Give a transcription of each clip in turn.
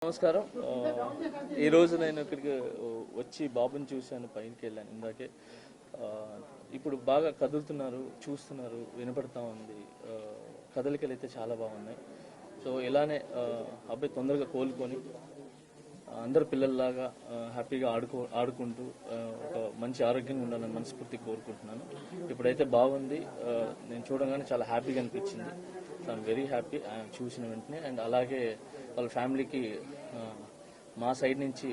నమస్కారం. ఈరోజు నేను ఇక్కడికి వచ్చి బాబుని చూశాను, పైకి వెళ్ళాను ఇందాకే. ఇప్పుడు బాగా కదులుతున్నారు, చూస్తున్నారు, వినపడతా ఉంది. కదలికలు అయితే చాలా బాగున్నాయి. సో ఇలానే అబ్బాయి తొందరగా కోలుకొని అందరు పిల్లల్లాగా హ్యాపీగా ఆడుకుంటూ ఒక మంచి ఆరోగ్యంగా ఉండాలని మనస్ఫూర్తి కోరుకుంటున్నాను. ఇప్పుడైతే బాగుంది. నేను చూడగానే చాలా హ్యాపీగా అనిపించింది. ఐఎమ్ వెరీ హ్యాపీ చూసిన వెంటనే. అండ్ అలాగే వాళ్ళ ఫ్యామిలీకి మా సైడ్ నుంచి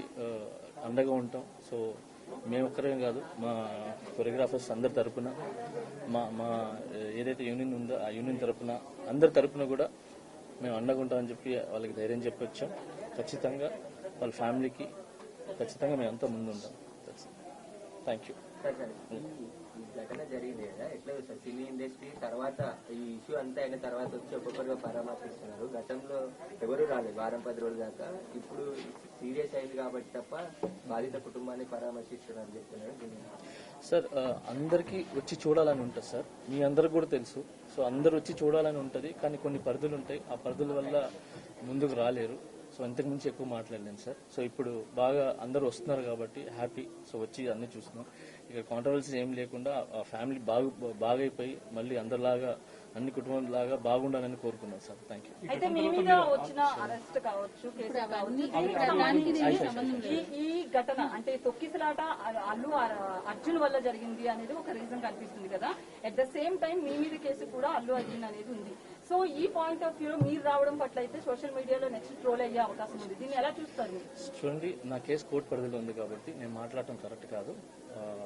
అండగా ఉంటాం. సో మేము ఒక్కరే కాదు, మా కొరియోగ్రాఫర్స్ అందరి తరపున, మా ఏదైతే యూనియన్ ఉందో ఆ యూనియన్ తరపున, అందరి తరపున కూడా మేము అండగా ఉంటామని చెప్పి వాళ్ళకి ధైర్యం చెప్పి వచ్చాం. ఖచ్చితంగా వాళ్ళ ఫ్యామిలీకి ఖచ్చితంగా మేము అంతా ముందు ఉంటాం. Thank you. ఘటన జరిగింది కదా, ఎట్లా సార్ సినీ ఇండస్ట్రీ తర్వాత ఈ ఇష్యూ అంతా అయిన తర్వాత వచ్చి ఒక్కొక్కరుగా పరామర్శిస్తున్నారు. గతంలో ఎవరు రాలేదు వారం 10 రోజుల దాకా. ఇప్పుడు సీరియస్ అయింది కాబట్టి తప్ప బాధిత కుటుంబాన్ని పరామర్శిస్తున్నారని చెప్తున్నారు. సార్ అందరికీ వచ్చి చూడాలని ఉంటుంది సార్, మీ అందరికి కూడా తెలుసు. సో అందరు వచ్చి చూడాలని ఉంటుంది, కానీ కొన్ని పరిధులు ఉంటాయి. ఆ పరిధుల వల్ల ముందుకు రాలేరు. సో అంతకు మించి ఎక్కువ మాట్లాడలేను సార్. సో ఇప్పుడు బాగా అందరూ వస్తున్నారు కాబట్టి హ్యాపీ. సో వచ్చి అన్ని చూస్తున్నాం. ఇక కాంట్రవర్సీస్ ఏం లేకుండా ఆ ఫ్యామిలీ బాగైపోయి మళ్ళీ అందరిలాగా అన్ని కుటుంబాలలాగా బాగుండాలని కోరుకున్నాం సార్. Thank you. అయితే మీ మీద వచ్చిన అరెస్ట్ కావచ్చు, కేసు కావచ్చు, ఈ ఘటన అంటే తొక్కిసలాట అల్లు అర్జున్ వల్ల జరిగింది అనేది ఒక రీజన్ కనిపిస్తుంది కదా. అట్ ద సేమ్ టైం మీ మీద కేసు కూడా అల్లు అర్జున్ అనేది ఉంది. సో ఈ పాయింట్ ఆఫ్ వ్యూలో మీరు రావడం పట్ల అయితే సోషల్ మీడియాలో నెక్స్ట్ ట్రోల్ అయ్యే అవకాశం ఉంది. దీన్ని ఎలా చూస్తారు? చూడండి, నా కేసు కోర్టు పరిధిలో ఉంది కాబట్టి నేను మాట్లాడటం కరెక్ట్ కాదు.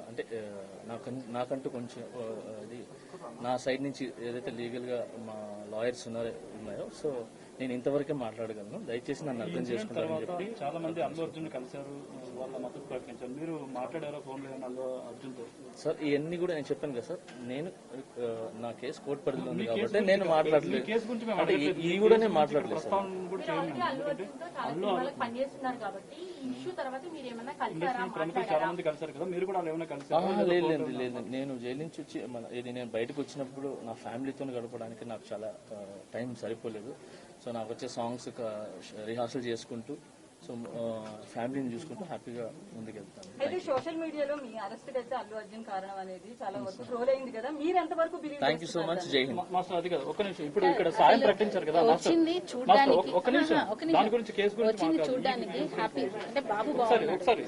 అంటే నాకంటూ కొంచెం అది నా సైడ్ నుంచి ఏదైతే లీగల్గా మా లాయర్స్ ఉన్నాయో, సో నేను ఇంతవరకే మాట్లాడగలను. దయచేసి నన్ను అర్థం చేసుకుంటారని చెప్పి. చాలా మంది అల్లు అర్జున్ కలిశారు, వాళ్ళ మద్దతు ప్రకటించారు. మీరు మాట్లాడారో ఫోన్ లో అల్లు అర్జున్ తో? సార్ ఇవన్నీ కూడా నేను చెప్పాను కదా సార్, నేను నా కేసు కోర్టు పరిధిలో ఉంది కాబట్టి నేను మాట్లాడలేదు. ఇది కూడా నేను మాట్లాడలేదు సార్. చాలా మంది కలిసారు కదా, మీరు కూడా ఏమైనా కలిసారు? లేదు. నేను జైలు నుంచి వచ్చి నేను బయటకు వచ్చినప్పుడు నా ఫ్యామిలీతో గడపడానికి నాకు చాలా టైం సరిపోలేదు. సో నాకు వచ్చే సాంగ్స్ రిహార్సల్ చేసుకుంటూ, సో ఫ్యామిలీని చూసుకుంటూ హ్యాపీగా ముందుకెళ్తాను. అయితే సోషల్ మీడియాలో మీ అరెస్ట్ అయితే అల్లు అర్జున్ కారణం అనేది చాలా వరకు ట్రోల్ అయింది కదా, మీరు ఎంతవరకు believe? Thank you so much. జై హింద్. మాస్టర్ అది కదా, ఒక్క నిమిషం. ఇప్పుడు ఇక్కడ సాయం ప్రకటించారు కదా మాస్టర్, ఒక్క నిమిషం. దాని గురించి కేసు గురించి చూడడానికి హ్యాపీ అంటే బాబు ఒకసారి